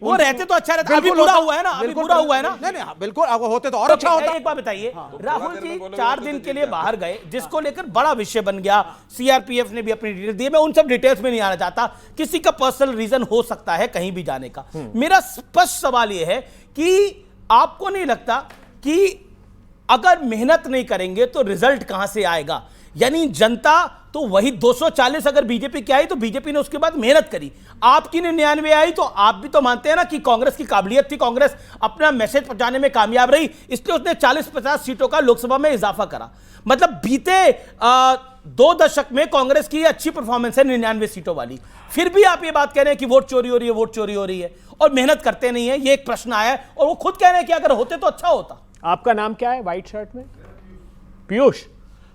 वो रहते तो अच्छा रहता। अभी बुरा हुआ है ना, अभी बुरा हुआ है ना। नहीं बिल्कुल, अब होते तो और अच्छा होता। एक बात बताइए, राहुल जी 4 दिन के लिए बाहर गए, जिसको लेकर बड़ा विषय बन गया, सीआरपीएफ ने भी अपनी डिटेल दी। मैं उन सब डिटेल्स में नहीं आना चाहता, किसी का पर्सनल रीजन हो सकता है कहीं भी जाने का। मेरा स्पष्ट सवाल यह है कि आपको नहीं लगता कि अगर मेहनत नहीं करेंगे तो रिजल्ट कहां से आएगा? यानी जनता तो वही 240 अगर बीजेपी की आई तो बीजेपी ने उसके बाद मेहनत करी, आपकी 99 आई, तो आप भी तो मानते हैं ना कि कांग्रेस की काबिलियत थी, कांग्रेस अपना मैसेज पहुंचाने में कामयाब रही, इसलिए उसने 40-50 सीटों का लोकसभा में इजाफा करा। मतलब बीते 2 दशक में कांग्रेस की अच्छी परफॉर्मेंस है 99 सीटों वाली, फिर भी आप ये बात कह रहे हैं कि वोट चोरी हो रही है, वोट चोरी हो रही है, और मेहनत करते नहीं है। ये एक प्रश्न आया है, और वो खुद कह रहे हैं कि अगर होते तो अच्छा होता। आपका नाम क्या है व्हाइट शर्ट में? पीयूष।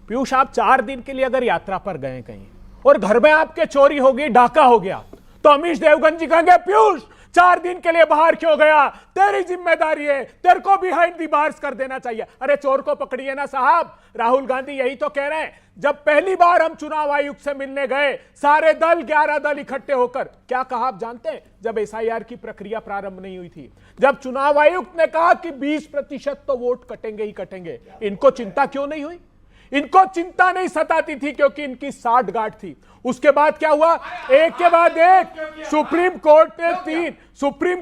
पीयूष, आप 4 दिन के लिए अगर यात्रा पर गए कहीं और घर में आपके चोरी हो गई, डाका हो गया, तो अमीश देवगन जी कहेंगे पीयूष 4 दिन के लिए बाहर क्यों गया, तेरी जिम्मेदारी है, तेरे को बिहाइंड दी बार्स कर देना चाहिए। अरे चोर को पकड़िए ना साहब। राहुल गांधी यही तो कह रहे हैं। जब पहली बार हम चुनाव आयुक्त से मिलने गए, सारे दल 11 दल इकट्ठे होकर क्या कहा आप जानते हैं? जब एसआईआर की प्रक्रिया प्रारंभ नहीं हुई थी, जब चुनाव आयुक्त ने कहा कि 20% तो वोट कटेंगे ही कटेंगे, इनको चिंता क्यों नहीं हुई? इनको चिंता नहीं सताती थी क्योंकि इनकी 60 गांठ थी। उसके बाद क्या हुआ? एक के बाद एक सुप्रीम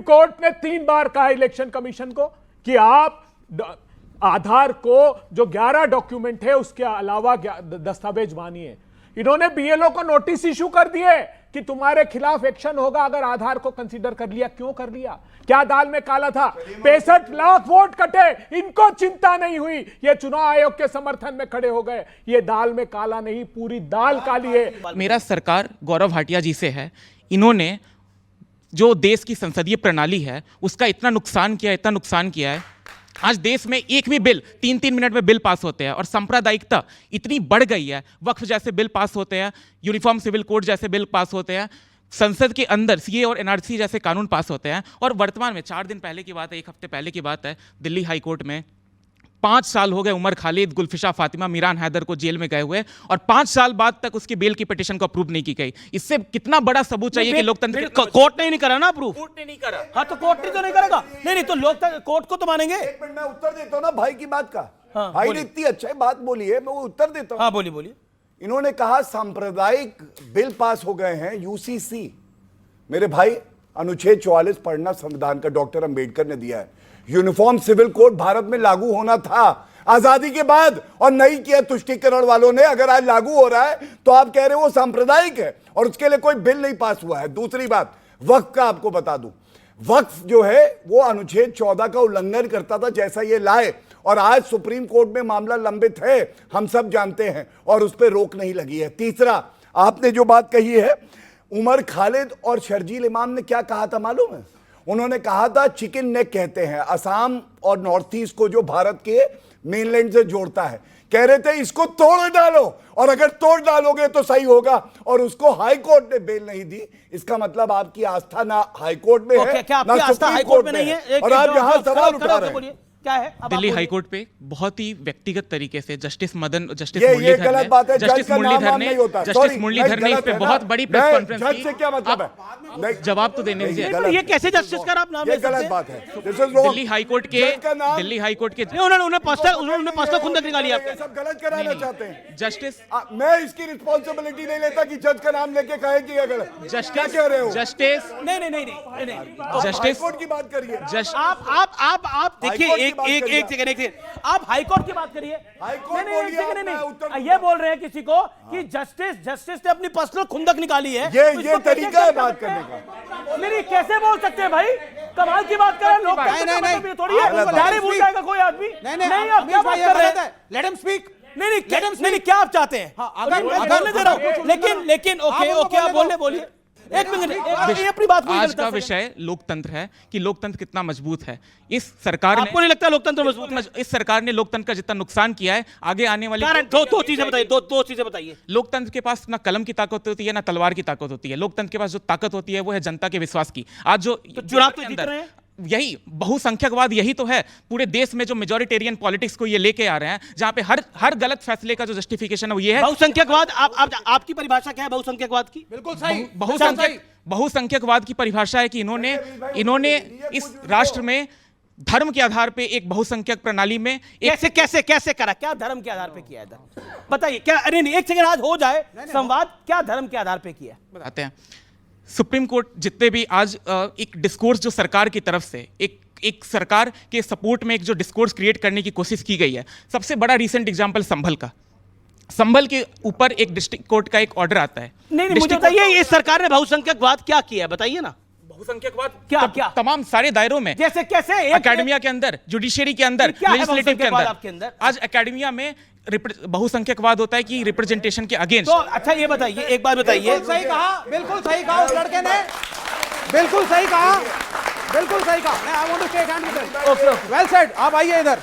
कोर्ट ने 3 बार कहा इलेक्शन कमीशन को कि आप आधार को जो 11 डॉक्यूमेंट है उसके अलावा दस्तावेज मानिए। इन्होंने बीएलओ को नोटिस इशू कर दिए कि तुम्हारे खिलाफ एक्शन होगा अगर आधार को कंसीडर कर लिया। क्यों कर लिया? क्या दाल में काला था? 65 लाख वोट कटे, इनको चिंता नहीं हुई। ये चुनाव आयोग के समर्थन में खड़े हो गए। ये दाल में काला नहीं, पूरी दाल काली है। मेरा सरकार गौरव भाटिया जी से है। इन्होंने जो देश की संसदीय प्रणाली है उसका इतना नुकसान किया है। आज देश में एक भी बिल 3-3 मिनट में बिल पास होते हैं, और सांप्रदायिकता इतनी बढ़ गई है। वक्फ जैसे बिल पास होते हैं, यूनिफॉर्म सिविल कोड जैसे बिल पास होते हैं, संसद के अंदर सीए और एनआरसी जैसे कानून पास होते हैं। और वर्तमान में 4 दिन पहले की बात है, 1 हफ्ते पहले की बात है, दिल्ली हाई कोर्ट में 5 साल हो गए उमर खालिद, गुलफिशा फातिमा, मीरान हैदर को जेल में गए हुए, और 5 साल बाद तक उसकी बेल की पिटीशन को अप्रूव नहीं की गई। इससे कितना बड़ा सबूत चाहिए कि लोकतंत्र कोर्ट ने नहीं करा ना अप्रूव? कोर्ट ने नहीं करा। हाँ, तो कोर्ट ने तो नहीं करेगा। नहीं तो लोकतंत्र कोर्ट को तो मानेंगे। एक मिनट मैं उत्तर देता हूं ना भाई की बात का। हाँ, भाई ने इतनी अच्छी बात बोली है, मैं वो उत्तर देता हूं। हाँ, बोलिए। इन्होंने कहा सांप्रदायिक बिल पास हो गए हैं, यूसीसी। मेरे भाई, अनुच्छेद 44 पढ़ना संविधान का, डॉक्टर अंबेडकर ने दिया है। यूनिफॉर्म सिविल कोड भारत में लागू होना था आजादी के बाद, और नहीं किया तुष्टीकरण वालों ने। अगर आज लागू हो रहा है तो आप कह रहे हो वो सांप्रदायिक है, और उसके लिए कोई बिल नहीं पास हुआ है। दूसरी बात, वक्फ का आपको बता दूं, वक्फ जो है वो अनुच्छेद 14 का उल्लंघन करता था, जैसा ये लाए, और आज सुप्रीम कोर्ट में मामला लंबित है, हम सब जानते हैं, और उस पर रोक नहीं लगी है। तीसरा, आपने जो बात कही है, उमर खालिद और शर्जील इमाम ने क्या कहा था मालूम है? उन्होंने कहा था चिकन नेक कहते हैं असम और नॉर्थ ईस्ट को जो भारत के मेनलैंड से जोड़ता है। कह रहे थे इसको तोड़ डालो, और अगर तोड़ डालोगे तो सही होगा, और उसको हाई कोर्ट ने बेल नहीं दी। इसका मतलब आपकी आस्था ना हाई कोर्ट में है, क्या आपकी आस्था हाई कोर्ट में नहीं है? और आप यहां सवाल उठा रहे हैं। क्या है? दिल्ली हाईकोर्ट पे बहुत ही व्यक्तिगत तरीके से जस्टिस मुरलीधर जज ने इस पे बहुत बड़ी प्रेस कॉन्फ्रेंस की। क्या मतलब है? जवाब तो देने दीजिए। ये कैसे जस्टिस का आप नाम ले सकते हैं? गलत बात है। दिल्ली हाईकोर्ट के उन्होंने 5 लाख खुंदक निकाली। आप ये सब गलत कराना चाहते हैं। जस्टिस, मैं इसकी रिस्पॉन्सिबिलिटी नहीं लेता कि जज का नाम लेके कहे कि ये गलत। क्या कह रहे हो? जस्टिस नहीं। जस्टिस कोर्ट की बात करिए। आप देखिए, एक सेकंड, आप हाई कोर्ट की बात करिए। नहीं, ये बोल रहे हैं किसी को कि जस्टिस ने अपनी पर्सनल खुंदक निकाली है। ये तरीका है बात करने का। नहीं, कैसे बोल सकते हैं भाई? कमाल की बात कर रहे हैं लोग। नहीं, थोड़ी है, डायरी भूल जाएगा कोई आदमी। नहीं, आप क्या बात कर रहे हैं? Let him speak. नहीं, क्या आप चाहते हैं? बोलने दे रहा हूं, लेकिन ओके, आप बोलिए। एक मिनट, अपनी बात पूरी। आज का विषय लोकतंत्र है कि लोकतंत्र कितना मजबूत है। इस सरकार ने, आपको नहीं लगता लोकतंत्र मजबूत है? इस सरकार ने लोकतंत्र का जितना नुकसान किया है, आगे आने वाली दो चीजें बताइए। दो चीजें बताइए। लोकतंत्र के पास ना कलम की ताकत होती है ना तलवार की ताकत होती है। लोकतंत्र के पास जो ताकत होती है वो है जनता के विश्वास की। आज जो चुनाव तो जीत रहे हैं, यही बहुसंख्यकवाद यही तो है। पूरे देश में जो मेजॉरिटेरियन पॉलिटिक्स को ये लेके आ रहे हैं, जहां पे हर गलत फैसले का जो जस्टिफिकेशन है वो ये है। बहुसंख्यकवाद, आपकी परिभाषा क्या है बहुसंख्यकवाद की? बिल्कुल सही। बहुसंख्यकवाद की परिभाषा है कि इन्होंने इस राष्ट्र में धर्म के आधार पे एक बहुसंख्यक प्रणाली में एक कैसे करा? क्या धर्म के आधार पे किया है? बताइए क्या? अरे नहीं, एक सेकंड, आज हो जाए संवाद। क्या धर्म के आधार पे किया? बताते हैं। सुप्रीम कोर्ट जितने भी आज एक डिस्कोर्स जो सरकार की तरफ से एक सरकार के सपोर्ट में एक जो डिस्कोर्स क्रिएट करने की कोशिश की गई है, सबसे बड़ा रीसेंट एग्जांपल संभल का। संभल के ऊपर एक डिस्ट्रिक्ट कोर्ट का एक ऑर्डर आता है। नहीं, मुझे बताइए इस सरकार ने बहुसंख्यकवाद क्या किया है? बताइए ना। बहुसंख्यकवाद क्या तमाम सारे दायरों में, जैसे कैसे? एकेडमिया के अंदर, जुडिशियरी के अंदर, लेजिस्लेटिव के अंदर। आज एकेडमिया में बहुसंख्यकवाद होता है कि रिप्रेजेंटेशन के अगेंस्ट। तो अच्छा ये बताइए, एक बात बताइए। बिल्कुल सही कहा, बिल्कुल सही कहा उस लड़के ने, बिल्कुल सही कहा, बिल्कुल सही कहा। I want to take hand with this. Well said. आप आइए इधर।